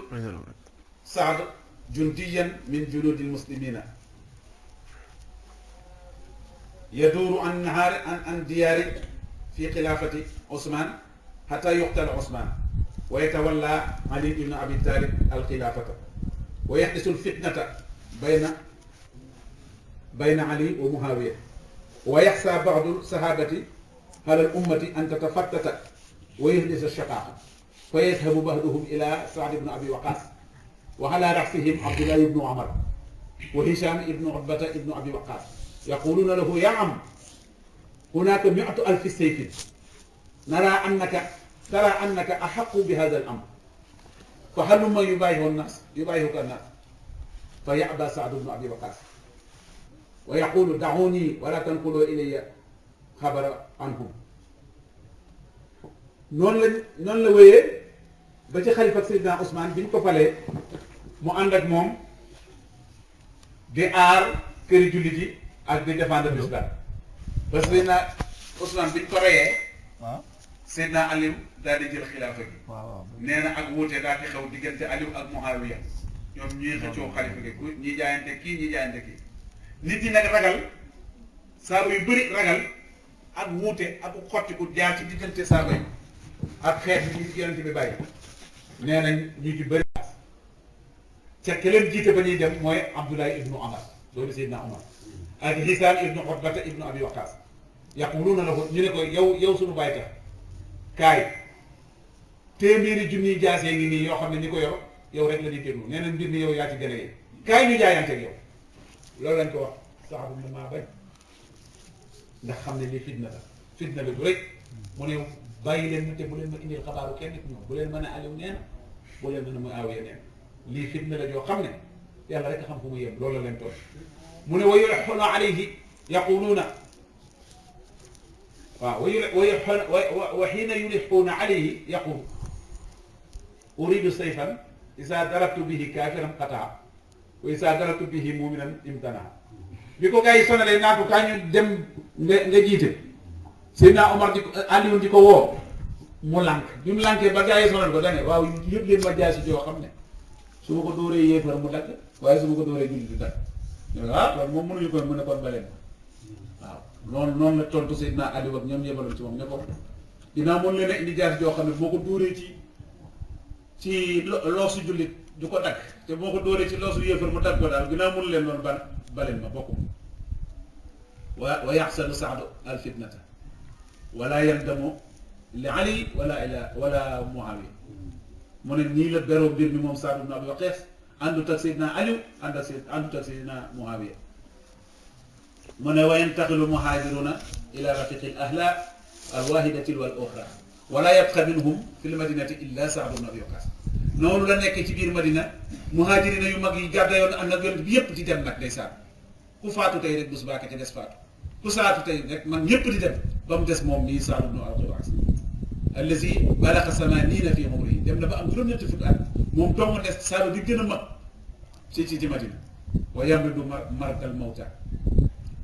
Saad jundiyan min junudi lmuslimina yaduuru an diyaari fi xilaafati Usmaan xataa yuqtala Usmaan wa yatawalla Ali ibnu Abi Taalib alxilaafata wa yaxdisu lfitnata bayna Ali wa Muawiya wa yaxsaa ba'du sahaabati ala al-ummati an tatafattata wa yuhdisa shaqaaqa fa yadhabu ba'duhum ila Sa'd ibn Abi Waqqaas wa ala ra'sihim Abdullah ibn Umar wa Hisham ibn Utbata ibn Abi Waqqaas yaquluuna lahu yaa am hunaaka mi'atu alfi sayfin naraa annaka ahaqqu bi haadha al-amr fa halumma yubaayi'uka an-naas fa ya'baa Sa'd ibn Abi Waqqaas wa yaqulu da'uuni wa laa tanquluu ilayya xabara anhum noonu la wéyee ba ci xalifa Seydina Ousmane bi ñu ko falee mu ànd ak moom di aar këri jullit yi ak di défendre l'islam ba Seydina Ousmane bi ñu ko reyee Seydina Aliou daal di jël xilaafa gi nee na ak wuute daal di xew diggante Aliou ak Muawiya ñoom ñuy xëccoo xalifa gi ku ñi jaayante kii ñi jaayante kii nit ñi nag ragal saabu yu bëri ragal ak wuute ak xottiku jaar ci diggante saaba yi ak xeet bi ñu yonent bi bàyyi nee nañ ñu ci bëri ca ke leen jiite ba ñuy dem mooy Abdoulaye ibnu Omar doomu Seydina Omar ak Hisaan ibnu Utbata ibnu Abi Waqaas yaquluuna lahu ñu ne ko yow suñu bàyyi tax kaay téeméeri junniy jaasee ngi nii yoo xam ne ñi ko yor yow rek la ñuy déglu nee nañ mbir mi yow yaa ci gën a yee kaay ñu jaayante ak yow loolu lañ ko wax saxabu ne maa bañ ndax xam ne lii fitna la bu rëy mu ne bàyyi leen ma te bu leen ma indil xabaaru kenn ci ñoom bu leen mën a Aliou nee na bu leen mën a Muawiya nee na lii fitna la joo xam ne yàlla rek a xam fu mu yem loolu la leen toll mu ne wa yulixuuna alayhi yaquluuna waaw wa xiina yulixuuna alayhi yaqul uridu sayfan isa darabtu bihi kaafiran qataa wa isa darabtu bihi muminan imtanaa bi ko gars yi sonalee naa ko kaa ñu dem nga jiite Seydina Omar di ko Aliou di ko woo mu lànk bi mu lànkee ba gars yi sonal ko dane waaw yëpp leen ma jaasi joo xam ne su ma ko dóoree yéefar mu dagg waaye su ma ko dóoree julli du dagg loolu moom mënuñu koy mën a kon baleen waaw noonu la tontu Seydina Aliou ak ñoom yebaloon ci moom ne ko dinaa mën leen a indi jaasi joo xam ne boo ko dóoree ci loosu jullit du ko dagg te boo ko dóoree ci loosu yéefar mu dagg ko daal dinaa mën leen noonu baleen ma bokkum wa yaxsanu saadu al fitnata wala yandamu li Ali wala Muawiya mu ne nii la beroo mbir mi moom Saad ibn Abi Waqqas àndut ak Seydina Aliou àndut ak Seydina Muawiya mu ne wa yantaqilu muhaajiruna ila rafiqi al ahla al wahidati wal uxra wala yabqa minhum fi l madinati illa Saad ibn Abi Waqqas noonu la nekk ci biir Madina muhaajirina yu mag yi gàddayoon am nag yonent bi yépp di dem nag ndeysaan ku faatu tey rek bu subaa ka ca des faatu ku saatu tey rek man ñëpp di dem ba mu des moom nii Saad ibn Abi Waqqas allazi balaga samaniina fi umrihi dem na ba am juróom-ñetti fukki at moom dong des Saad di gën a mag ci Madina wa yamridu mardal mawta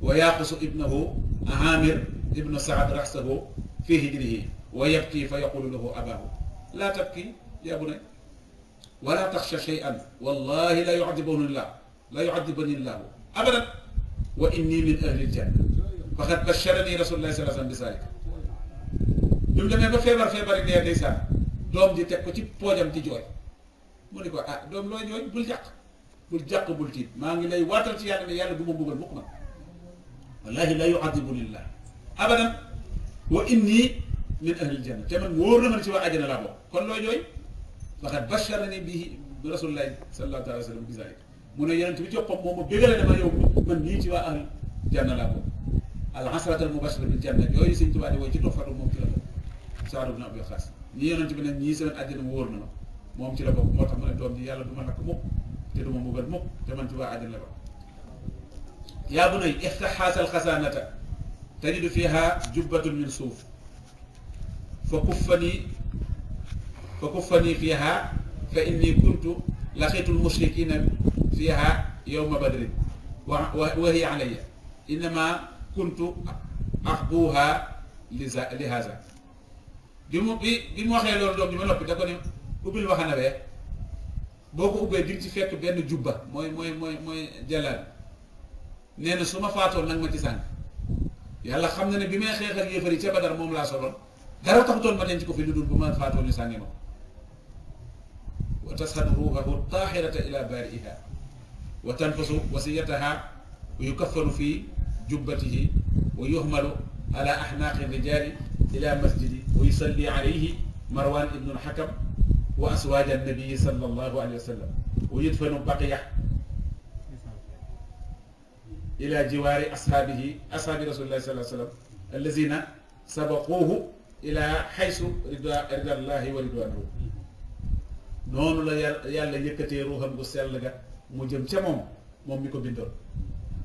wa yaqusu ibnahu Aamir ibnu Saad rasahu fi hijrihi wa yabki fa yaqulu lahu abaahu laa tabki yaa bunayya wala taxsha shay'an wallahi la yu'adhibuni llahu abadan wa inni min ahli aljanna faqad basharani rasulullahi sallallahu alayhi wa sallam bi zalik bi mu demee ba feebari dee ndeysaan doom ji teg ko ci poojam ci jooy mu ne ko ah doom looy jooy bul jàq bul tiit maa ngi lay waatal ci yàlla ne yàlla du ma mbugal mukk man wallahi la yu'adhibuni llah abadan wa inni min ahli aljanna te man wóor na man ci waa àjjana laa bokk kon looy jooy faqad basharani bi rasulullahi sallallahu alayhi wa sallam bi zalik mu ne yonent bi joppam moom ma bégale ne ma yow man nii ci waa ahli janna laa bokk al asrata al mubashara bil janna yooyu Sëñ Tuubaa di woy ci toffatu moom ci la bokk Saad ibn Abi Waqqas ñii yonent bi ne ñii seen àjjana wóor na ma moom ci la bokk moo tax mu ne doom ji yàlla du ma lakk mukk te du ma mbugal mukk te man ci waa àjjana la bokk yaa bunay iftax haazal xasaanata tajidu fiha jubbatun min suuf fa kuffanii fiha fa inni kuntu laqiitul mushrikina fiha yawma badrin wa hiya alayya innama kuntu axbuha li haza bi mu waxee loolu doom bi ma noppi da ko ne ubbil waxana wee boo ko ubbee di nga ci fekk benn jubba mooy jalaal nee na su ma faatoon nag ma ci sànni yàlla xam na ne bi may xeexal yéefar yi ca Badar moom laa soloon dara taxutoon ma denc ko fi lu dul bu ma faatoon ñu sànni ma ko wa tashadu ruuhahu taahirata ila baari'iha wa tanfusu wasiyataha wa yukaffaru fi jubbatihi wa yuhmalu ala ahnaaqi rijaali ila masjidi wa yusalli alayhi Marwan ibnu al-Hakam wa aswaaja an-nabii sallallahu alayhi wa sallam wa yudfanu baqiya ila jiwaari ashaabi rasulillahi sallallahu alayhi wa sallam allazina sabaquuhu ila xaysu ridallahi wa ridwanuhu noonu la yàlla yëkkatee ruuxam gu sell ga mu jëm ca moom mi ko bindoon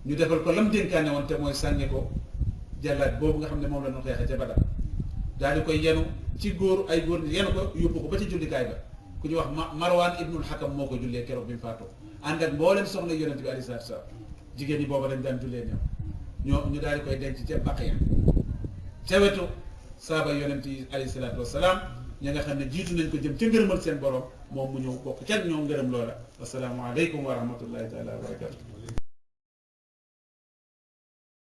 ñu defal ko lam dénkaane woon te mooy sànni ko jàllaat boobu nga xam ne moom la ñu xeexe ca Badar daal di koy yenu ci góor ay góor yenu ko yóbbu ko ba ci jullikaay ba ku ñu wax Marwan ibnul Hakam moo ko jullee keroog bi mu faatoo ànd ak mboolem soxna yonent bi alayhi salaatu wa salaam jigéen ñi booba dañ daan jullee ñoom ñu daal di koy denc ca Baqiya ca wetu saaba yonent yi alayhi salaatu wa salaam ña nga xam ne jiitu nañ ko jëm ca ngërëmal seen borom moom mu ñëw bokk ca ñoom ngërëm loola. assalaamu aleykum wa rahmatullahi taala wa barakatu.